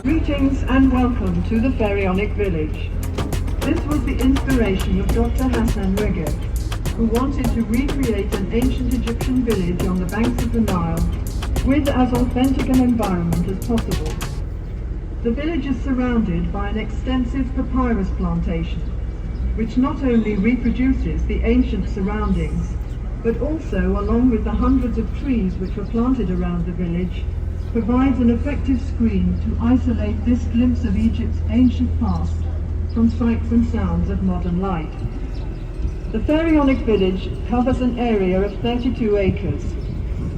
Greetings and welcome to the Pharaonic Village. This was the inspiration of Dr. Hassan Regeb, who wanted to recreate an ancient Egyptian village on the banks of the Nile with as authentic an environment as possible. The village is surrounded by an extensive papyrus plantation, which not only reproduces the ancient surroundings, but also, along with the hundreds of trees which were planted around the village, provides an effective screen to isolate this glimpse of Egypt's ancient past from sights and sounds of modern life. The Pharaonic Village covers an area of 32 acres,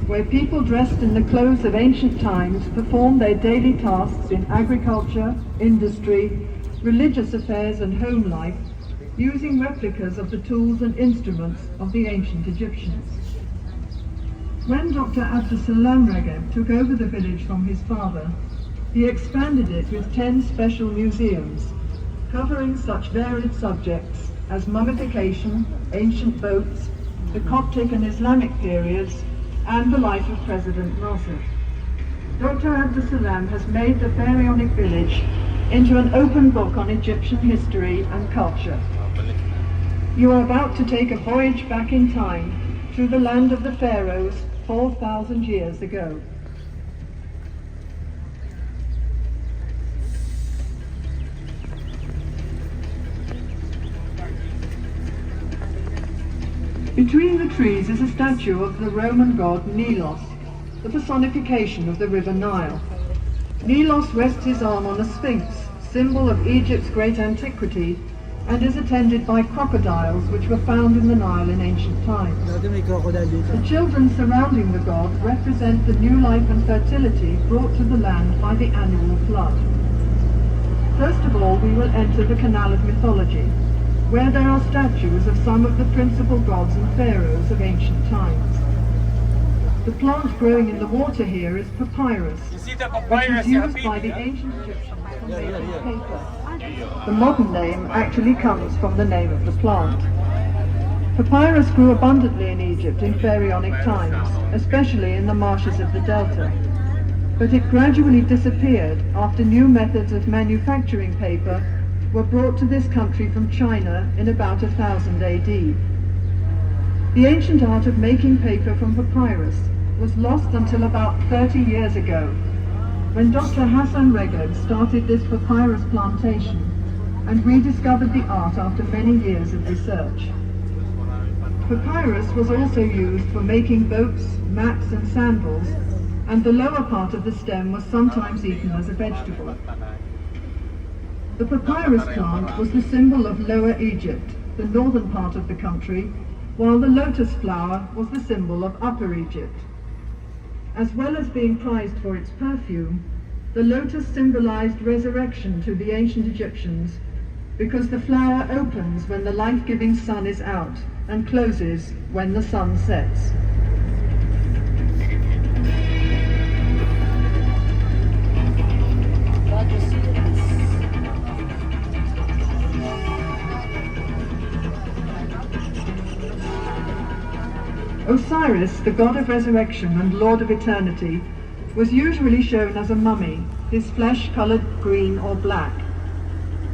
where people dressed in the clothes of ancient times perform their daily tasks in agriculture, industry, religious affairs and home life, using replicas of the tools and instruments of the ancient Egyptians. When Dr. Abdusalam Regeb took over the village from his father, he expanded it with 10 special museums, covering such varied subjects as mummification, ancient boats, the Coptic and Islamic periods, and the life of President Nasser. Dr. Abdusalam has made the Pharaonic Village into an open book on Egyptian history and culture. You are about to take a voyage back in time through the land of the Pharaohs 4,000 years ago. Between the trees is a statue of the Roman god Nilos, the personification of the river Nile. Nilos rests his arm on a sphinx, symbol of Egypt's great antiquity, and is attended by crocodiles which were found in the Nile in ancient times. The children surrounding the god represent the new life and fertility brought to the land by the annual flood. First of all, we will enter the Canal of Mythology, where there are statues of some of the principal gods and pharaohs of ancient times. The plant growing in the water here is papyrus, which was used by the ancient Egyptians for making paper. The modern name actually comes from the name of the plant. Papyrus grew abundantly in Egypt in Pharaonic times, especially in the marshes of the delta. But it gradually disappeared after new methods of manufacturing paper were brought to this country from China in about 1000 AD. The ancient art of making paper from papyrus was lost until about 30 years ago, when Dr. Hassan Regeb started this papyrus plantation and rediscovered the art after many years of research. Papyrus was also used for making boats, mats and sandals, and the lower part of the stem was sometimes eaten as a vegetable. The papyrus plant was the symbol of Lower Egypt, the northern part of the country, while the lotus flower was the symbol of Upper Egypt. As well as being prized for its perfume, the lotus symbolized resurrection to the ancient Egyptians because the flower opens when the life-giving sun is out and closes when the sun sets. Osiris, the god of resurrection and lord of eternity, was usually shown as a mummy, his flesh colored green or black.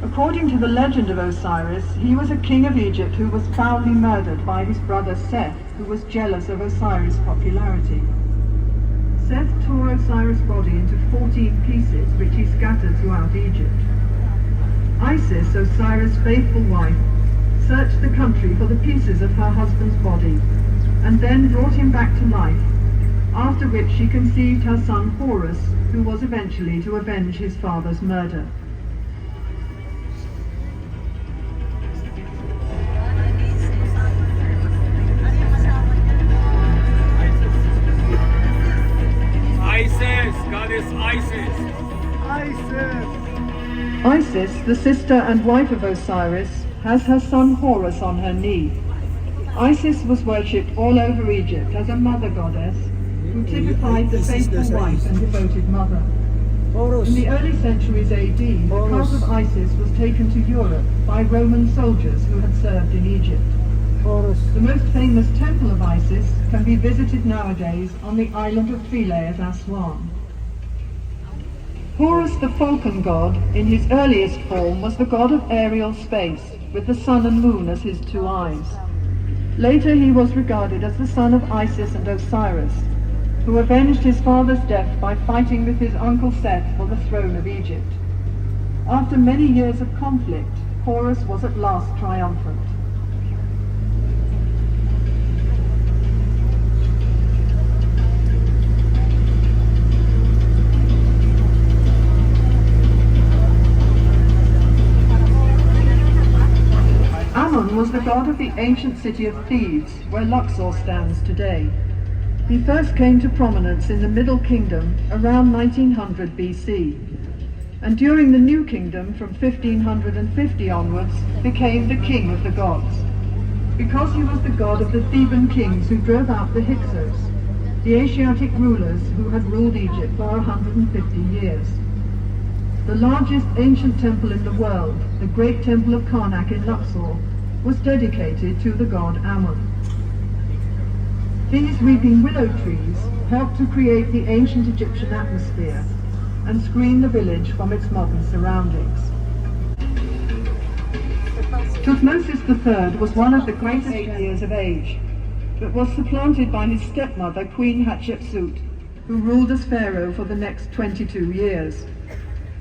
According to the legend of Osiris, he was a king of Egypt who was foully murdered by his brother Seth, who was jealous of Osiris' popularity. Seth tore Osiris' body into 14 pieces, which he scattered throughout Egypt. Isis, Osiris' faithful wife, searched the country for the pieces of her husband's body, and then brought him back to life, after which she conceived her son Horus, who was eventually to avenge his father's murder. Isis, goddess Isis. Isis, the sister and wife of Osiris, has her son Horus on her knee. Isis was worshipped all over Egypt as a mother goddess who typified the faithful wife and devoted mother. In the early centuries AD, the cult of Isis was taken to Europe by Roman soldiers who had served in Egypt. The most famous temple of Isis can be visited nowadays on the island of Philae at Aswan. Horus, the falcon god, in his earliest form was the god of aerial space, with the sun and moon as his two eyes. Later he was regarded as the son of Isis and Osiris, who avenged his father's death by fighting with his uncle Seth for the throne of Egypt. After many years of conflict, Horus was at last triumphant. Ammon was the god of the ancient city of Thebes, where Luxor stands today. He first came to prominence in the Middle Kingdom around 1900 BC, and during the New Kingdom from 1550 onwards became the king of the gods, because he was the god of the Theban kings who drove out the Hyksos, the Asiatic rulers who had ruled Egypt for 150 years. The largest ancient temple in the world, the Great Temple of Karnak in Luxor, was dedicated to the god Ammon. These weeping willow trees helped to create the ancient Egyptian atmosphere and screen the village from its modern surroundings. Thutmosis III was one of the greatest 8 years of age, but was supplanted by his stepmother, Queen Hatshepsut, who ruled as pharaoh for the next 22 years.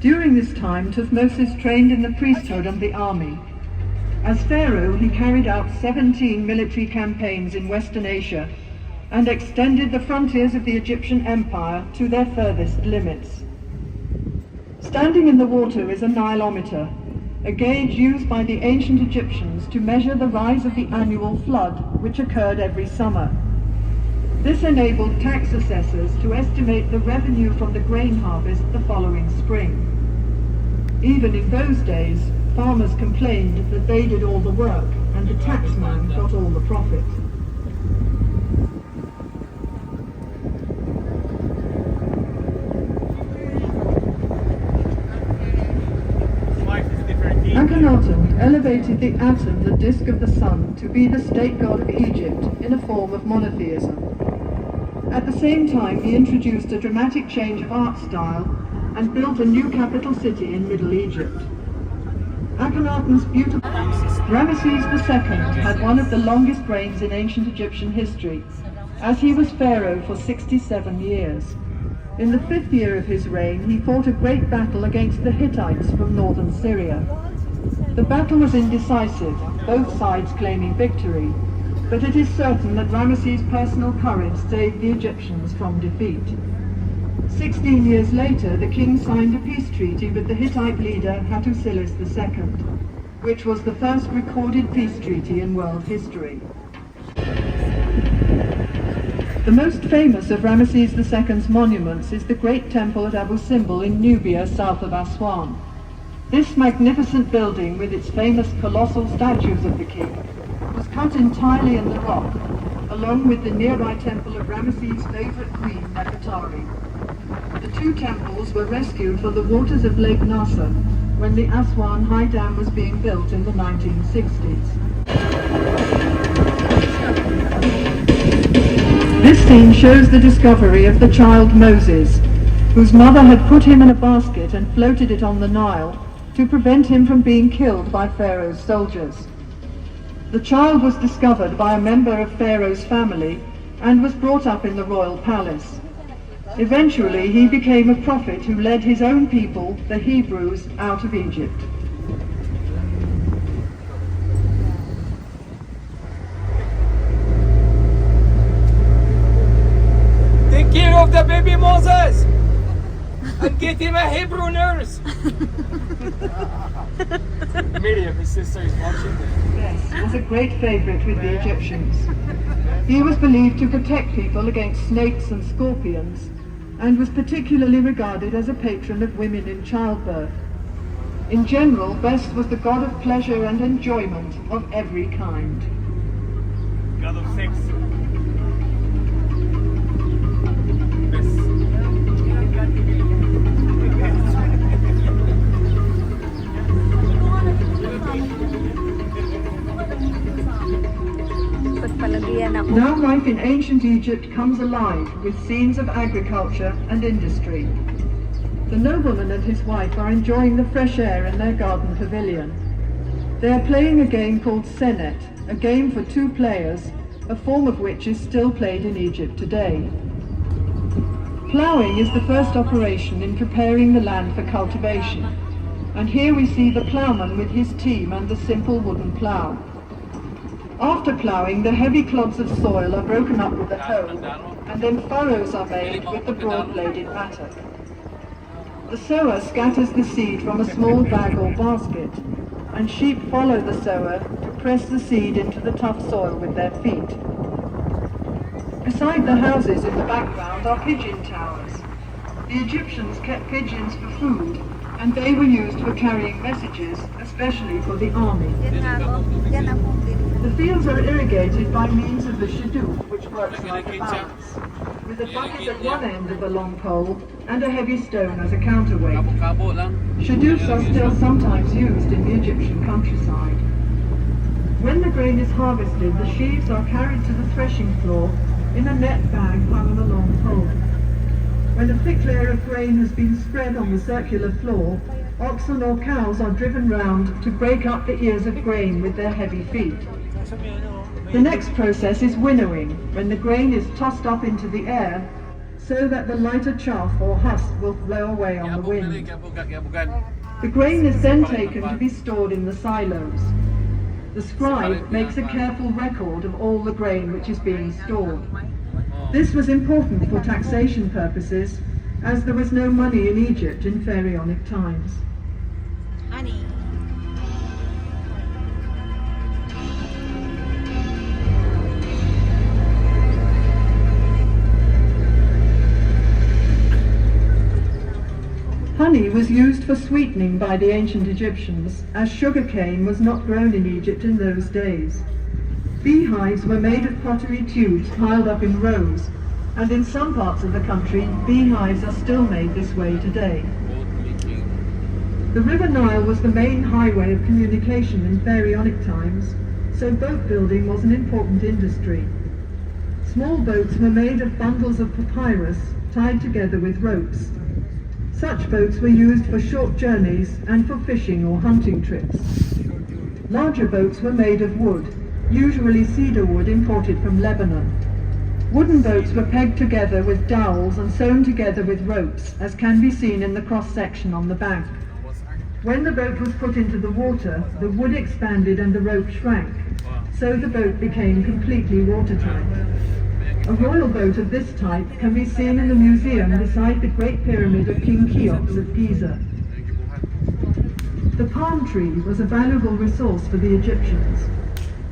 During this time, Thutmosis trained in the priesthood and the army. As pharaoh, he carried out 17 military campaigns in Western Asia and extended the frontiers of the Egyptian Empire to their furthest limits. Standing in the water is a Nilometer, a gauge used by the ancient Egyptians to measure the rise of the annual flood, which occurred every summer. This enabled tax assessors to estimate the revenue from the grain harvest the following spring. Even in those days, farmers complained that they did all the work and the taxman got all the profit. Akhenaten elevated the atom, the disk of the sun, to be the state god of Egypt in a form of monotheism. At the same time, he introduced a dramatic change of art style and built a new capital city in Middle Egypt. Akhenaten's beautiful Ramesses II had one of the longest reigns in ancient Egyptian history, as he was pharaoh for 67 years. In the 5th year of his reign, he fought a great battle against the Hittites from northern Syria. The battle was indecisive, both sides claiming victory, but it is certain that Ramesses' personal courage saved the Egyptians from defeat. 16 years later, the king signed a peace treaty with the Hittite leader Hattusilis II, which was the first recorded peace treaty in world history. The most famous of Ramesses II's monuments is the great temple at Abu Simbel in Nubia, south of Aswan. This magnificent building, with its famous colossal statues of the king, was cut entirely in the rock, along with the nearby temple of Ramesses' favorite queen, Nefertari. The two temples were rescued from the waters of Lake Nasser when the Aswan High Dam was being built in the 1960s. This scene shows the discovery of the child Moses, whose mother had put him in a basket and floated it on the Nile to prevent him from being killed by Pharaoh's soldiers. The child was discovered by a member of Pharaoh's family and was brought up in the royal palace. Eventually, he became a prophet who led his own people, the Hebrews, out of Egypt. Take care of the baby Moses and get him a Hebrew nurse. Miriam, his sister, is watching this. Yes, he was a great favorite with the Egyptians. He was believed to protect people against snakes and scorpions, and was particularly regarded as a patron of women in childbirth. In general, Best was the god of pleasure and enjoyment of every kind. God of sex. Now life in ancient Egypt comes alive with scenes of agriculture and industry. The nobleman and his wife are enjoying the fresh air in their garden pavilion. They are playing a game called senet, a game for 2 players, a form of which is still played in Egypt today. Ploughing is the first operation in preparing the land for cultivation, and here we see the ploughman with his team and the simple wooden plough. After ploughing, the heavy clods of soil are broken up with a hoe, and then furrows are made with the broad-bladed mattock. The sower scatters the seed from a small bag or basket, and sheep follow the sower to press the seed into the tough soil with their feet. Beside the houses in the background are pigeon towers. The Egyptians kept pigeons for food, and they were used for carrying messages, especially for the army. The fields are irrigated by means of the shadoof, which works like a balance, with a bucket at one end of a long pole and a heavy stone as a counterweight. Shadoofs are still sometimes used in the Egyptian countryside. When the grain is harvested, the sheaves are carried to the threshing floor in a net bag hung on a long pole. When a thick layer of grain has been spread on the circular floor, oxen or cows are driven round to break up the ears of grain with their heavy feet. The next process is winnowing, when the grain is tossed up into the air so that the lighter chaff or husk will blow away on the wind. The grain is then taken to be stored in the silos. The scribe makes a careful record of all the grain which is being stored. This was important for taxation purposes, as there was no money in Egypt in Pharaonic times. Honey was used for sweetening by the ancient Egyptians, as sugarcane was not grown in Egypt in those days. Beehives were made of pottery tubes piled up in rows, and in some parts of the country, beehives are still made this way today. The River Nile was the main highway of communication in Pharaonic times, so boat building was an important industry. Small boats were made of bundles of papyrus tied together with ropes. Such boats were used for short journeys and for fishing or hunting trips. Larger boats were made of wood, usually cedar wood imported from Lebanon. Wooden boats were pegged together with dowels and sewn together with ropes, as can be seen in the cross-section on the bank. When the boat was put into the water, the wood expanded and the rope shrank, so the boat became completely watertight. A royal boat of this type can be seen in the museum beside the Great Pyramid of King Cheops of Giza. The palm tree was a valuable resource for the Egyptians.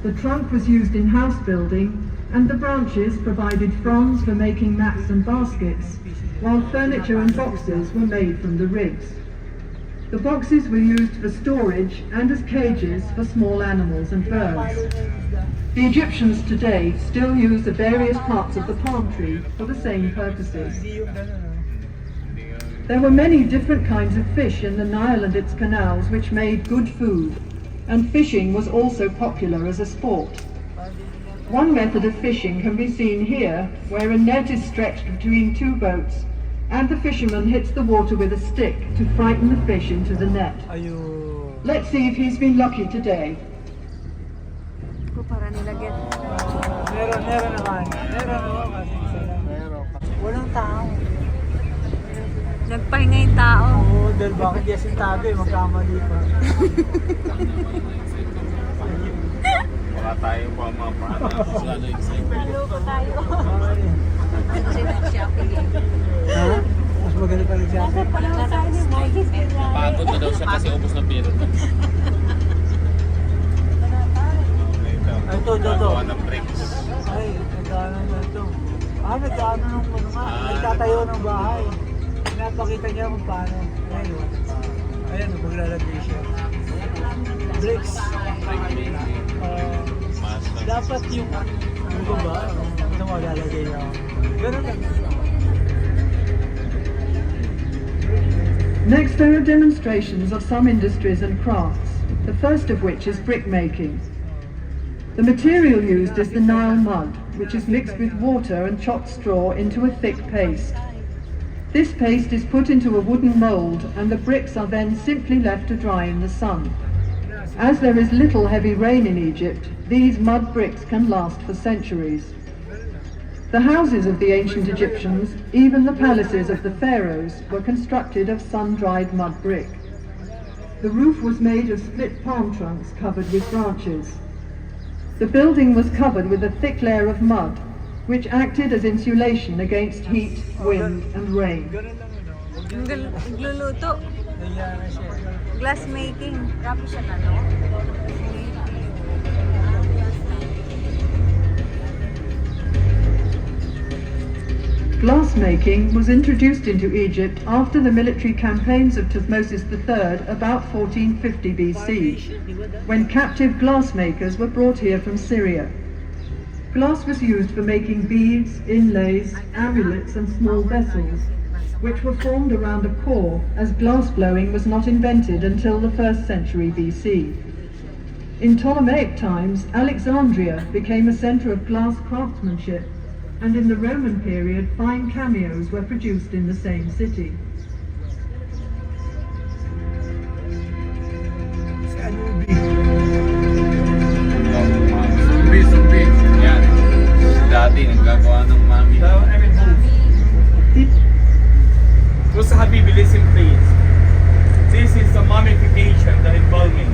The trunk was used in house building, and the branches provided fronds for making mats and baskets, while furniture and boxes were made from the ribs. The boxes were used for storage and as cages for small animals and birds. The Egyptians today still use the various parts of the palm tree for the same purposes. There were many different kinds of fish in the Nile and its canals which made good food, and fishing was also popular as a sport. One method of fishing can be seen here, where a net is stretched between 2 boats and the fisherman hits the water with a stick to frighten the fish into the net. Ayun. Let's see if he's been lucky today. Para nilagyan. Meron naman. Meron kasi isa lang. Walang tao. Nagpahinga yung tao. Oo, dahil bakit di asintado eh, magkamali pa. Wala tayong pamapaan. Naloko tayo. Ha? Mas magaling pa rin siya. Pagod na daw siya kasi ubos na piro. Ito. Gawa ng bricks. Ay, nagdaanan na ito. Nagdaanan ng ano nga. Nagtatayo ng bahay. Pinapakita niya kung paano. Ayan, maglalagay siya. Bricks. Dapat yung ano ba? Ito maglalagay niya. Ganun lang. Next, there are demonstrations of some industries and crafts, the first of which is brickmaking. The material used is the Nile mud, which is mixed with water and chopped straw into a thick paste. This paste is put into a wooden mould, and the bricks are then simply left to dry in the sun. As there is little heavy rain in Egypt, these mud bricks can last for centuries. The houses of the ancient Egyptians, even the palaces of the Pharaohs, were constructed of sun-dried mud brick. The roof was made of split palm trunks covered with branches. The building was covered with a thick layer of mud, which acted as insulation against heat, wind, and rain. Nagluluto. Nangyari siya. Glass making. Grabe siya na, no? Glassmaking was introduced into Egypt after the military campaigns of Thutmose III about 1450 BC, when captive glassmakers were brought here from Syria. Glass was used for making beads, inlays, amulets and small vessels, which were formed around a core, as glass blowing was not invented until the 1st century BC. In Ptolemaic times, Alexandria became a centre of glass craftsmanship, and in the Roman period, fine cameos were produced in the same city. Sumbi. Yan. Dati naggagawa ng mami. Bus Habibi, listen please. This is the mummification, the embalming.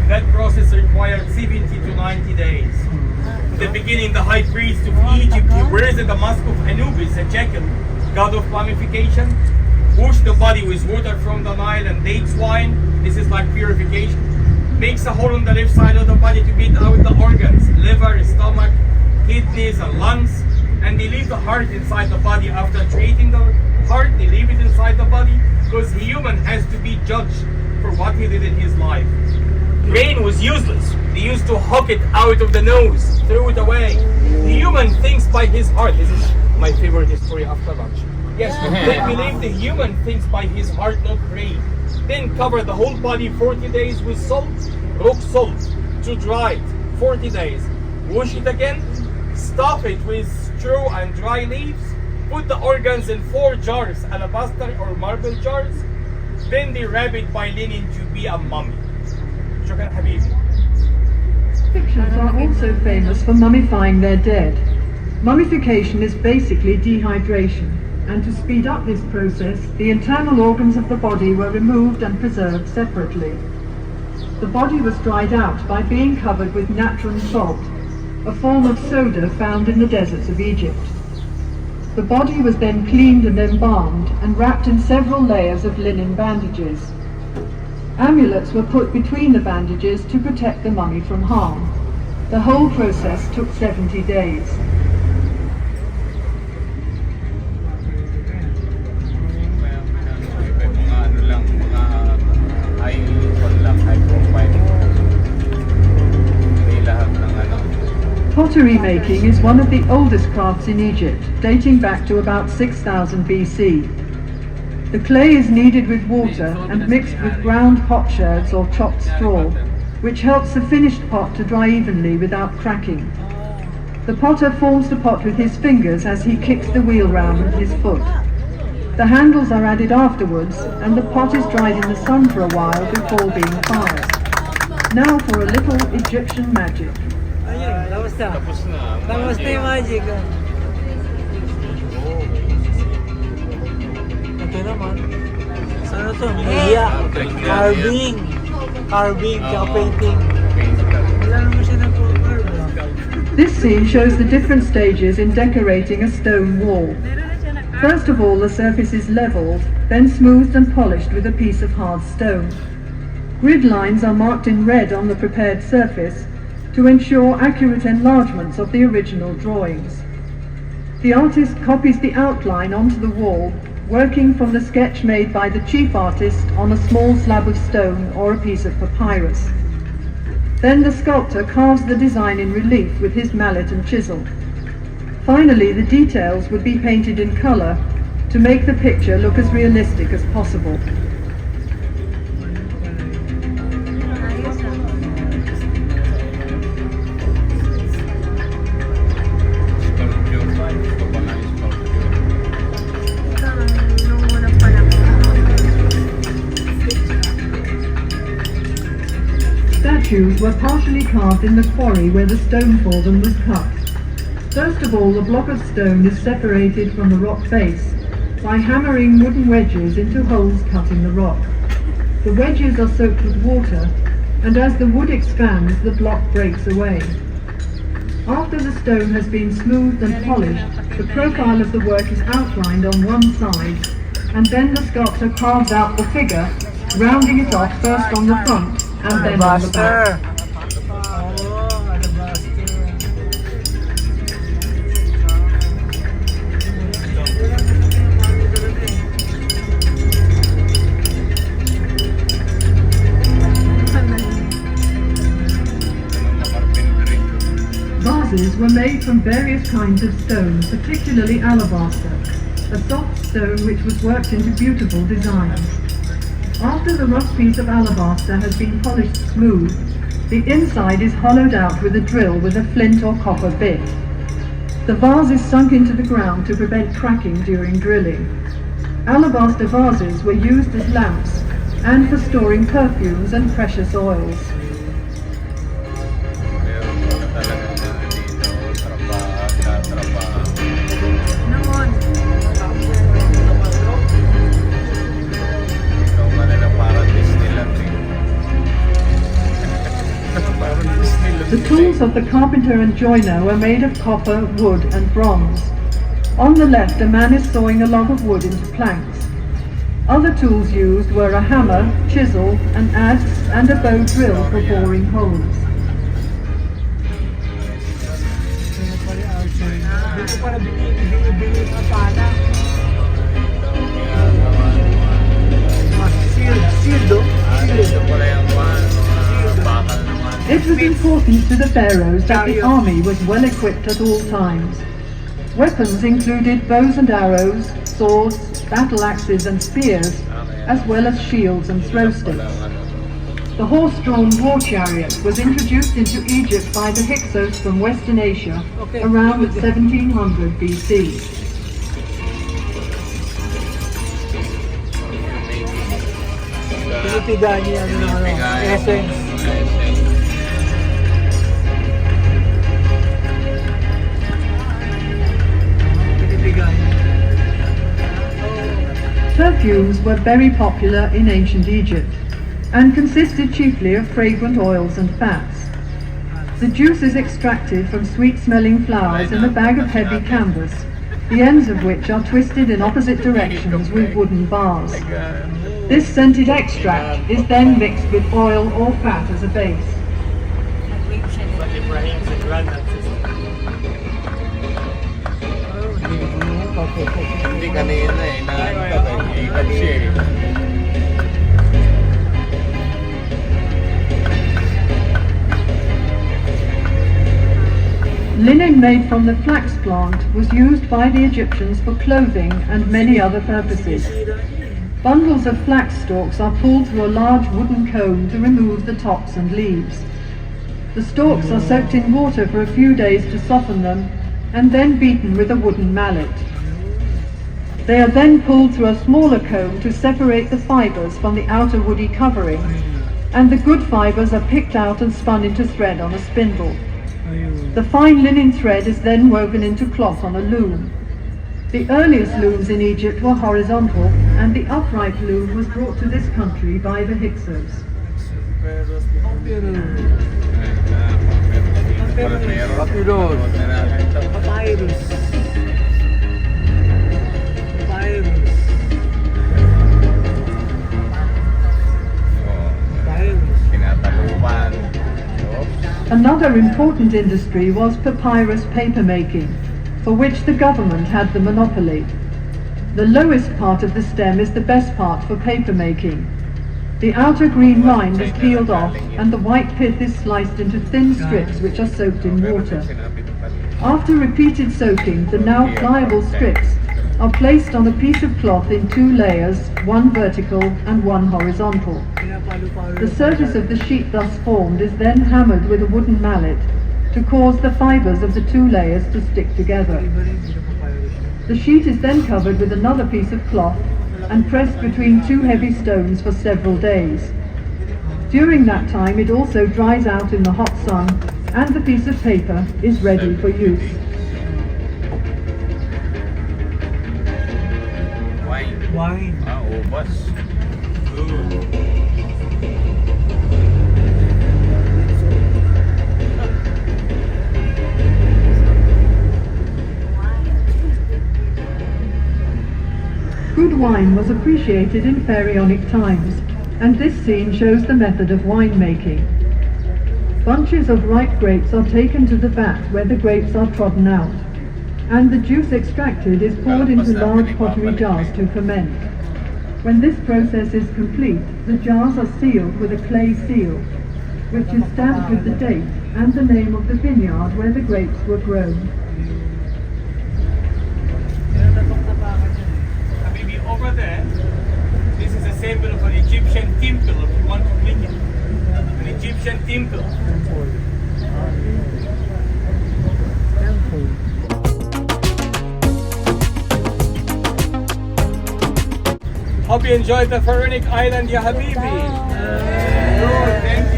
That process required 70 to 90 days. In the beginning, the high priest of Egypt, he wears the mask of Anubis, a jackal, god of mummification, washed the body with water from the Nile and dates wine. This is like purification. Makes a hole on the left side of the body to get out the organs, liver, stomach, kidneys and lungs, and they leave the heart inside the body. After treating the heart, they leave it inside the body because the human has to be judged for what he did in his life. Brain was useless. They used to hook it out of the nose, throw it away. The human thinks by his heart. This is my favorite story after lunch. Yes, they believe the human thinks by his heart, not brain. Then cover the whole body 40 days with salt, rock salt, to dry it 40 days. Wash it again, stuff it with straw and dry leaves, put the organs in 4 jars, alabaster or marble jars, then they wrap it by linen to be a mummy. Shukran Habibi. Egyptians are also famous for mummifying their dead. Mummification is basically dehydration, and to speed up this process, the internal organs of the body were removed and preserved separately. The body was dried out by being covered with natron salt, a form of soda found in the deserts of Egypt. The body was then cleaned and embalmed and wrapped in several layers of linen bandages. Amulets were put between the bandages to protect the mummy from harm. The whole process took 70 days. Mga ano lang, mga high profile. Hindi lahat ng ano. Pottery making is one of the oldest crafts in Egypt, dating back to about 6000 BC. The clay is kneaded with water and mixed with ground potsherds or chopped straw, which helps the finished pot to dry evenly without cracking. The potter forms the pot with his fingers as he kicks the wheel round with his foot. The handles are added afterwards, and the pot is dried in the sun for a while before being fired. Now for a little Egyptian magic. Ayun, tapos na. Tapos na. Tapos na yung magic. Ito naman. Ano to? Media. Carving. Carving, tsaka painting. Wala naman siya nag-carve. This scene shows the different stages in decorating a stone wall. First of all, the surface is leveled, then smoothed and polished with a piece of hard stone. Grid lines are marked in red on the prepared surface to ensure accurate enlargements of the original drawings. The artist copies the outline onto the wall, working from the sketch made by the chief artist on a small slab of stone or a piece of papyrus. Then the sculptor carves the design in relief with his mallet and chisel. Finally, the details would be painted in colour to make the picture look as realistic as possible. Statues were partially carved in the quarry where the stone for them was cut. First of all, the block of stone is separated from the rock face by hammering wooden wedges into holes cut in the rock. The wedges are soaked with water, and as the wood expands, the block breaks away. After the stone has been smoothed and polished, the profile of the work is outlined on one side, and then the sculptor carves out the figure, rounding it off first on the front and then on the back. Vases were made from various kinds of stone, particularly alabaster, a soft stone which was worked into beautiful designs. After the rough piece of alabaster has been polished smooth, the inside is hollowed out with a drill with a flint or copper bit. The vase is sunk into the ground to prevent cracking during drilling. Alabaster vases were used as lamps and for storing perfumes and precious oils. The tools of the carpenter and joiner were made of copper, wood and bronze. On the left, a man is sawing a log of wood into planks. Other tools used were a hammer, chisel, an adze and a bow drill for boring holes. It was important to the Pharaohs that the army was well equipped at all times. Weapons included bows and arrows, swords, battle axes and spears, as well as shields and throw sticks. The horse-drawn war chariot was introduced into Egypt by the Hyksos from Western Asia around 1700 BC. Pinipigaan niya essence. Perfumes were very popular in ancient Egypt and consisted chiefly of fragrant oils and fats. The juice is extracted from sweet-smelling flowers in a bag of heavy canvas, the ends of which are twisted in opposite directions with wooden bars. This scented extract is then mixed with oil or fat as a base. Hindi kanina nakakita siya eh. Linen made from the flax plant was used by the Egyptians for clothing and many other purposes. Bundles of flax stalks are pulled through a large wooden comb to remove the tops and leaves. The stalks are soaked in water for a few days to soften them and then beaten with a wooden mallet. They are then pulled through a smaller comb to separate the fibers from the outer woody covering, and the good fibers are picked out and spun into thread on a spindle. Ayun. The fine linen thread is then woven into cloth on a loom. The earliest looms in Egypt were horizontal, and the upright loom was brought to this country by the Hyksos. Papyrus. Papyrus. Papyrus. Tinatalupan. Another important industry was papyrus papermaking, for which the government had the monopoly. The lowest part of the stem is the best part for papermaking. The outer green rind is peeled off, and the white pith is sliced into thin strips which are soaked in water. After repeated soaking, the now pliable strips are placed on a piece of cloth in 2 layers, one vertical and one horizontal. The surface of the sheet thus formed is then hammered with a wooden mallet to cause the fibers of the 2 layers to stick together. The sheet is then covered with another piece of cloth and pressed between 2 heavy stones for several days. During that time it also dries out in the hot sun, and the piece of paper is ready for use. Wine. Wine. Ah, ubas. Good wine was appreciated in Pharaonic times, and this scene shows the method of winemaking. Bunches of ripe grapes are taken to the vat where the grapes are trodden out, and the juice extracted is poured into large pottery jars to ferment. When this process is complete, the jars are sealed with a clay seal, which is stamped with the date and the name of the vineyard where the grapes were grown. Maybe over there, this is a symbol of an Egyptian temple if you want to click it. An Egyptian temple. Temple. Hope you enjoyed the Pharaonic Island, ya Habibi. Good, thank